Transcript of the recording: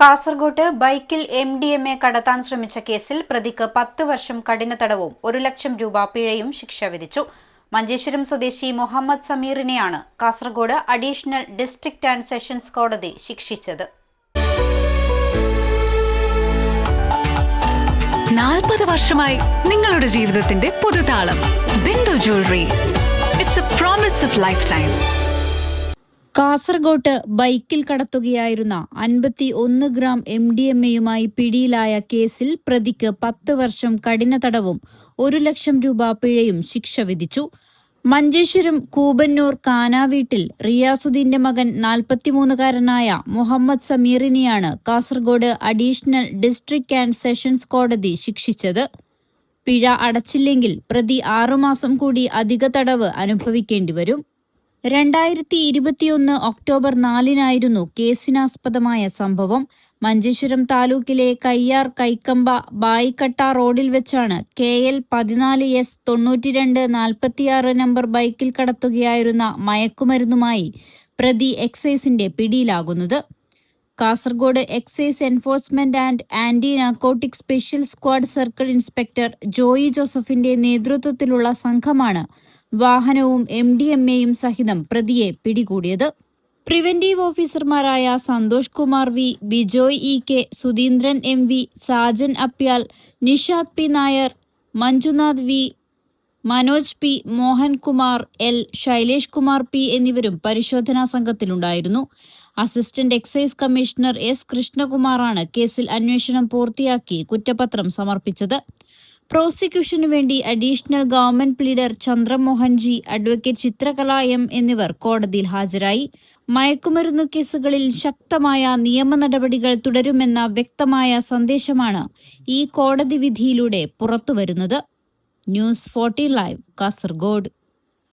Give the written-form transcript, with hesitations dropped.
കാസർഗോഡ് ബൈക്കിൽ MDMA കടത്താൻ ശ്രമിച്ച കേസിൽ പ്രതിക്ക് 10 വർഷം കഠിന തടവും 1 ലക്ഷം രൂപ പിഴയും ശിക്ഷ വിധിച്ചു. മഞ്ചേശ്വരം സ്വദേശി മുഹമ്മദ് സമീറിനെയാണ് Kasaragod additional district and sessions കോടതി ശിക്ഷിച്ചത്. 40 വർഷമായി നിങ്ങളുടെ ജീവിതത്തിന്റെ പുതുതാളം. Bindu jewellery. It's a promise of lifetime. കാസർഗോട്ട് ബൈക്കിൽ കടത്തുകയായിരുന്ന 51 ഗ്രാം MDMAയുമായി പിടിയിലായ കേസിൽ പ്രതിക്ക് 10 വർഷം കഠിന തടവും 1 ലക്ഷം രൂപ പിഴയും ശിക്ഷ വിധിച്ചു. മഞ്ചേശ്വരം കൂബന്നൂർ കാനാവീട്ടിൽ റിയാസുദ്ദീന്റെ മകൻ 43-കാരനായ മുഹമ്മദ് സമീറിനെയാണ് Kasaragod additional district and sessions കോടതി ശിക്ഷിച്ചത്. പിഴ അടച്ചില്ലെങ്കിൽ പ്രതി 6 മാസം കൂടി അധിക തടവ് അനുഭവിക്കേണ്ടിവരും. 2021 ഒക്ടോബർ 4-നായിരുന്നു കേസിനാസ്പദമായ സംഭവം. മഞ്ചേശ്വരം താലൂക്കിലെ കയ്യാർ കൈക്കമ്പ ബായിക്കട്ട റോഡിൽ വെച്ചാണ് KL 14S 9246 നമ്പർ ബൈക്കിൽ കടത്തുകയായിരുന്ന മയക്കുമരുന്നുമായി പ്രതി എക്സൈസിന്റെ പിടിയിലാകുന്നത്. Kasaragod excise enforcement and anti narcotic special squad circle inspector Joy ജോസഫിന്റെ നേതൃത്വത്തിലുള്ള സംഘമാണ് വാഹനവും MDMAയും സഹിതം പ്രതിയെ പിടികൂടിയത്. പ്രിവന്റീവ് ഓഫീസർമാരായ Santhosh Kumar V, Bijoy EK, Sudheendran MV, Sajan അപ്യാൽ, Nishad P Nair, Manjunath V, Manoj P, Mohankumar L, Shailesh Kumar P എന്നിവരും പരിശോധനാ സംഘത്തിലുണ്ടായിരുന്നു. അസിസ്റ്റന്റ് എക്സൈസ് കമ്മീഷണർ S കൃഷ്ണകുമാറാണ് കേസിൽ അന്വേഷണം പൂർത്തിയാക്കി കുറ്റപത്രം സമർപ്പിച്ചത്. പ്രോസിക്യൂഷനു വേണ്ടി additional government pleader Chandramohan G, advocate ചിത്രകല M എന്നിവർ കോടതിയിൽ ഹാജരായി. മയക്കുമരുന്നു കേസുകളിൽ ശക്തമായ നിയമ നടപടികൾ തുടരുമെന്ന വ്യക്തമായ സന്ദേശമാണ് ഈ കോടതി വിധിയിലൂടെ പുറത്തുവരുന്നത്. News 40 live, Kasaragod.